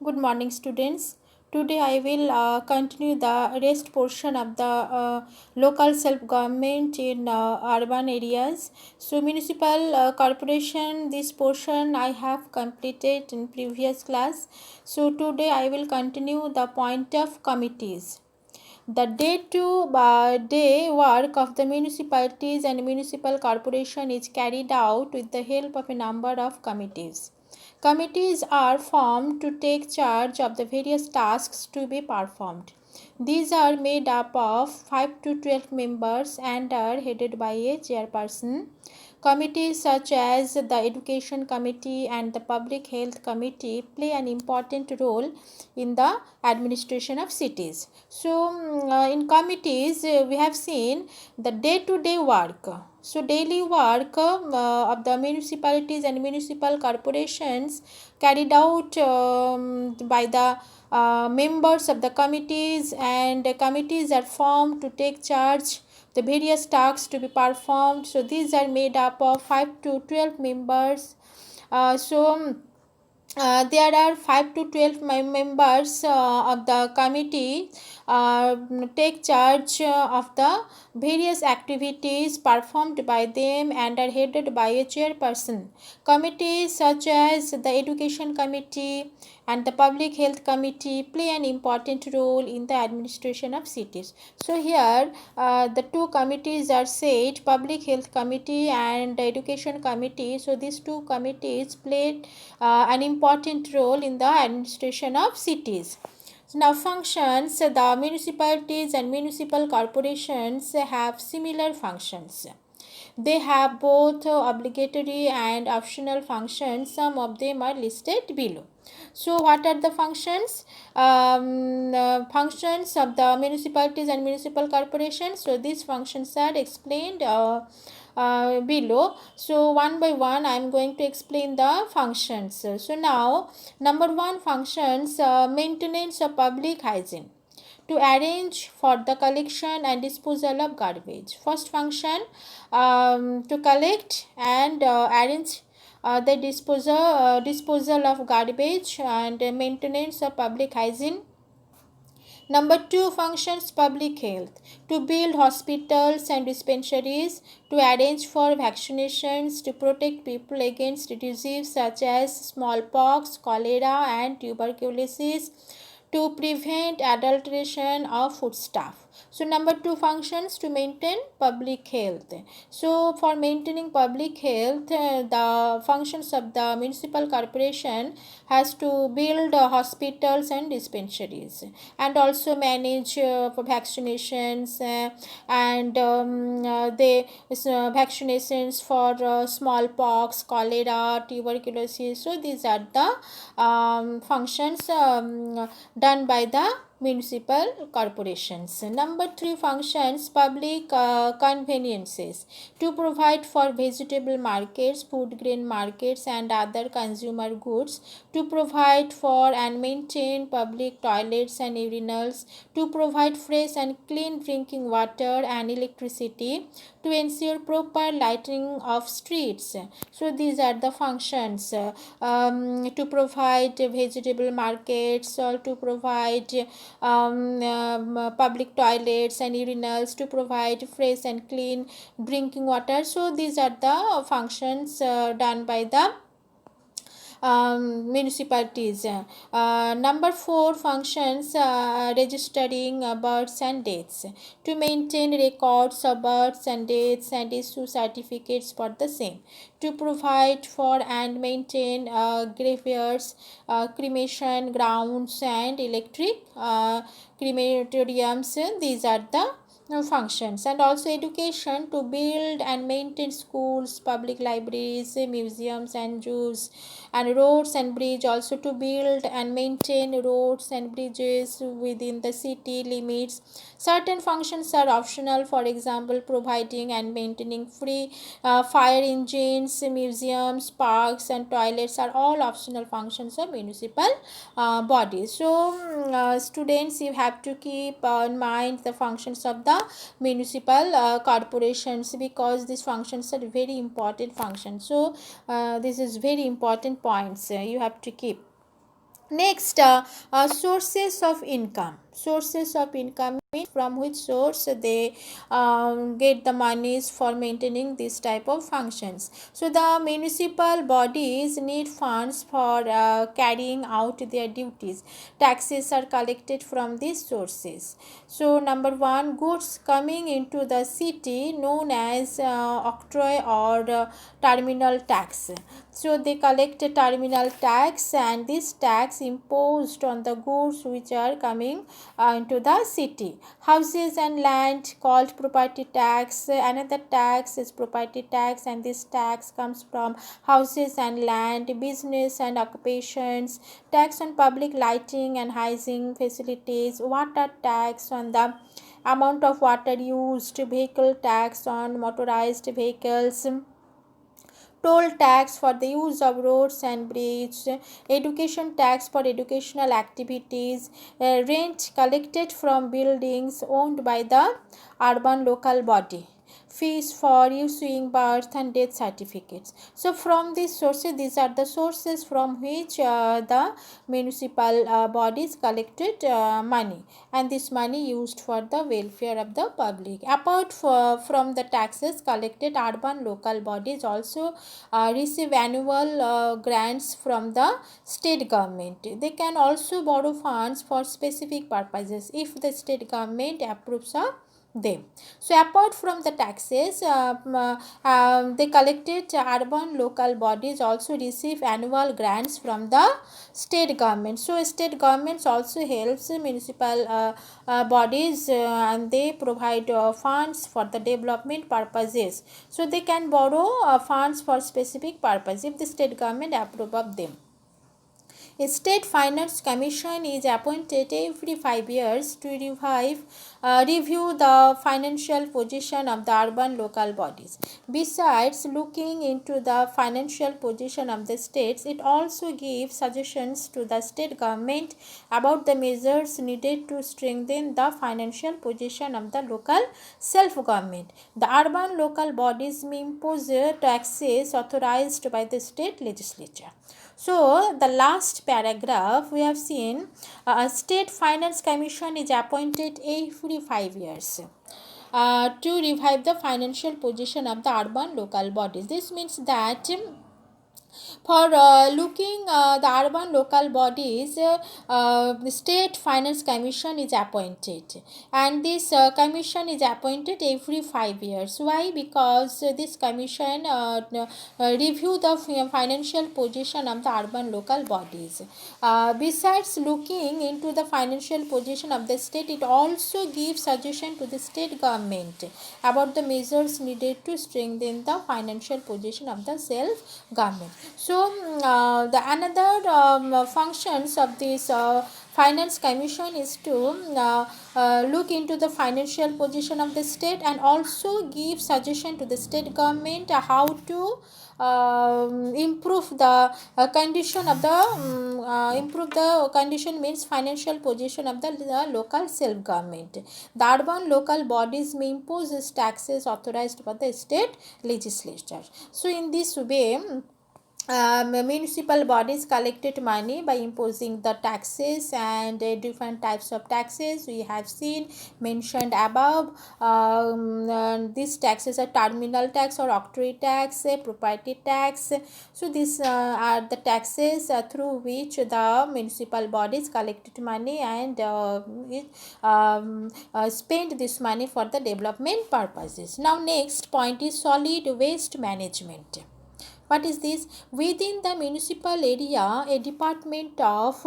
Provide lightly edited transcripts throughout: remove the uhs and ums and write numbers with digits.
Good morning, students. Today I will continue the rest portion of the local self-government in urban areas. So, municipal corporation, this portion I have completed in previous class. So, today I will continue the point of committees. The day-to-day work of the municipalities and municipal corporation is carried out with the help of a number of committees. Committees are formed to take charge of the various tasks to be performed. These are made up of 5 to 12 members and are headed by a chairperson. Committees such as the Education Committee and the Public Health Committee play an important role in the administration of cities. So, in committees, we have seen the day-to-day work. So, daily work of the municipalities and municipal corporations carried out by the members of the committees, and committees are formed to take charge the various tasks to be performed. So these are made up of 5 to 12 members. There are 5 to 12 members of the committee take charge of the various activities performed by them and are headed by a chairperson. Committees such as the Education Committee and the Public Health Committee play an important role in the administration of cities. So here the two committees are said, Public Health Committee and Education Committee. So these two committees played an important role in the administration of cities. So now functions, the municipalities and municipal corporations have similar functions. They have both obligatory and optional functions. Some of them are listed below. So what are the functions? Functions of the municipalities and municipal corporations. So these functions are explained below. So one by one I am going to explain the functions. So now number one functions, maintenance of public hygiene, to arrange for the collection and disposal of garbage. First function, to collect and arrange the disposal of garbage and maintenance of public hygiene. Number two functions, public health, to build hospitals and dispensaries, to arrange for vaccinations, to protect people against diseases such as smallpox, cholera, and tuberculosis, to prevent adulteration of foodstuff. So number two functions, to maintain public health. So for maintaining public health, the functions of the municipal corporation has to build hospitals and dispensaries, and also manage for vaccinations and they vaccinations for smallpox, cholera, tuberculosis. So these are the functions done by the municipal corporations. Number three functions, public conveniences, to provide for vegetable markets, food grain markets, and other consumer goods, to provide for and maintain public toilets and urinals, to provide fresh and clean drinking water and electricity, to ensure proper lighting of streets. So these are the functions, to provide vegetable markets, or to provide public toilets and urinals, to provide fresh and clean drinking water. So these are the functions done by the municipalities. Number four functions, registering births and deaths, to maintain records of births and deaths and issue certificates for the same, to provide for and maintain graveyards, cremation grounds, and electric crematoriums. These are the functions. And also education, to build and maintain schools, public libraries, museums, and zoos. And roads and bridge, also to build and maintain roads and bridges within the city limits. Certain functions are optional, for example providing and maintaining free fire engines, museums, parks, and toilets are all optional functions of municipal bodies. So students, you have to keep in mind the functions of the municipal corporations, because these functions are very important functions. So this is very important points you have to keep. Next, sources of income. Sources of income means from which source they get the monies for maintaining this type of functions. So the municipal bodies need funds for carrying out their duties. Taxes are collected from these sources. So number one, goods coming into the city known as octroi or terminal tax. So they collect a terminal tax, and this tax imposed on the goods which are coming into the city. Houses and land called property tax. Another tax is property tax, and this tax comes from houses and land, business and occupations, tax on public lighting and hygiene facilities, water tax on the amount of water used, vehicle tax on motorized vehicles, toll tax for the use of roads and bridges, education tax for educational activities, rent collected from buildings owned by the urban local body, fees for issuing birth and death certificates. So from these sources, these are the sources from which the municipal bodies collected money, and this money used for the welfare of the public. Apart from the taxes collected, urban local bodies also receive annual grants from the state government. They can also borrow funds for specific purposes if the state government approves of them. So apart from the taxes, they collected, urban local bodies also receive annual grants from the state government. So state governments also helps municipal bodies, and they provide funds for the development purposes. So they can borrow funds for specific purpose if the state government approve of them. A state finance commission is appointed every 5 years to review the financial position of the urban local bodies. Besides looking into the financial position of the states, it also gives suggestions to the state government about the measures needed to strengthen the financial position of the local self-government. The urban local bodies may impose taxes authorized by the state legislature. So the last paragraph we have seen, a state finance commission is appointed every 5 years to revive the financial position of the urban local bodies. This means that for looking the urban local bodies, the state finance commission is appointed, and this commission is appointed every 5 years. Why? Because this commission review the financial position of the urban local bodies. Besides looking into the financial position of the state, it also gives suggestion to the state government about the measures needed to strengthen the financial position of the self government. So the another functions of this finance commission is to look into the financial position of the state, and also give suggestion to the state government how to improve the condition of the improve the condition means financial position of the local self government. The urban local bodies may impose taxes authorized by the state legislature. So in this way, municipal bodies collected money by imposing the taxes, and different types of taxes we have seen mentioned above. These taxes are terminal tax or octroi tax, property tax. So these are the taxes through which the municipal bodies collected money, and spent this money for the development purposes. Now next point is solid waste management. What is this? Within the municipal area, a department of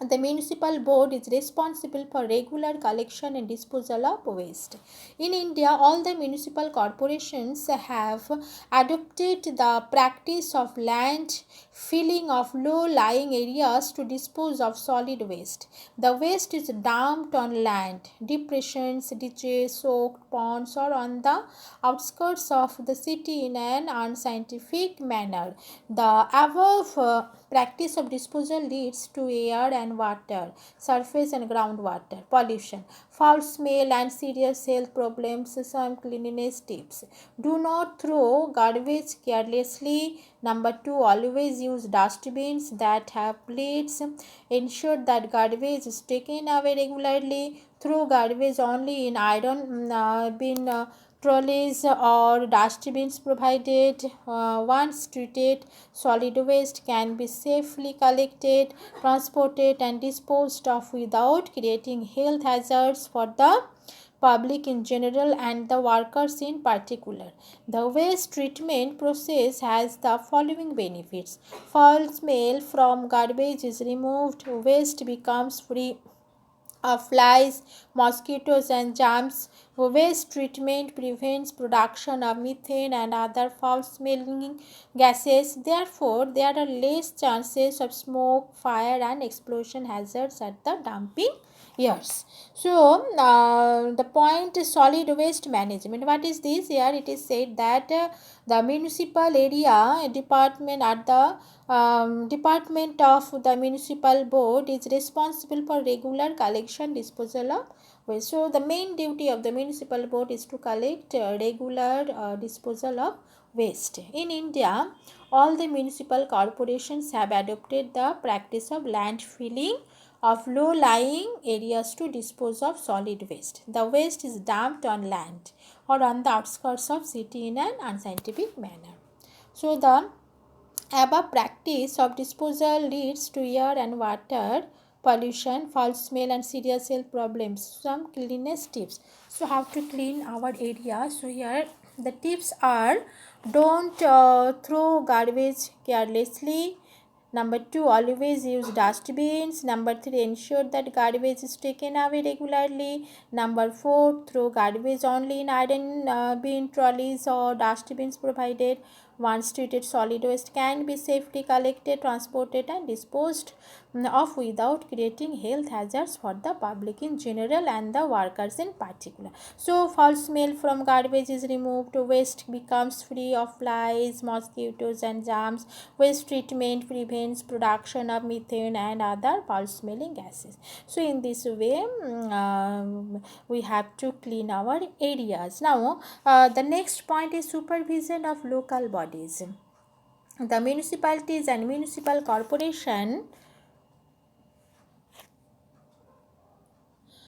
the municipal board is responsible for regular collection and disposal of waste. In India, all the municipal corporations have adopted the practice of land filling of low-lying areas to dispose of solid waste. The waste is dumped on land, depressions, ditches, soaked ponds, or on the outskirts of the city in an unscientific manner. The above practice of disposal leads to air and water, surface and groundwater pollution, foul smell and serious health problems. Some cleanliness tips: do not throw garbage carelessly. Number 2, always use dustbins that have plates. Ensure that garbage is taken away regularly. Throw garbage only in iron bin trolleys or dustbins provided. Once treated, solid waste can be safely collected, transported, and disposed of without creating health hazards for the public in general and the workers in particular. The waste treatment process has the following benefits: foul smell from garbage is removed, waste becomes free of flies, mosquitoes, and germs. Waste treatment prevents production of methane and other foul-smelling gases. Therefore, there are less chances of smoke, fire, and explosion hazards at the dumping years. So, the point is solid waste management. What is this? Here it is said that the municipal area department at the department of the municipal board is responsible for regular collection disposal of waste. So the main duty of the municipal board is to collect regular disposal of waste. In India, all the municipal corporations have adopted the practice of land filling of low-lying areas to dispose of solid waste. The waste is dumped on land or on the outskirts of city in an unscientific manner. So the above practice of disposal leads to air and water pollution, foul smell, and serious health problems. Some cleanliness tips. So how to clean our area? So here the tips are: don't throw garbage carelessly. Number 2, always use dustbins. Number 3, ensure that garbage is taken away regularly. Number 4, throw garbage only in iron bin trolleys or dustbins provided. Once treated, solid waste can be safely collected, transported, and disposed of without creating health hazards for the public in general and the workers in particular. So, foul smell from garbage is removed, waste becomes free of flies, mosquitoes, and germs. Waste treatment prevents production of methane and other foul smelling gases. So, in this way, we have to clean our areas. Now, the next point is supervision of local bodies. The municipalities and municipal corporation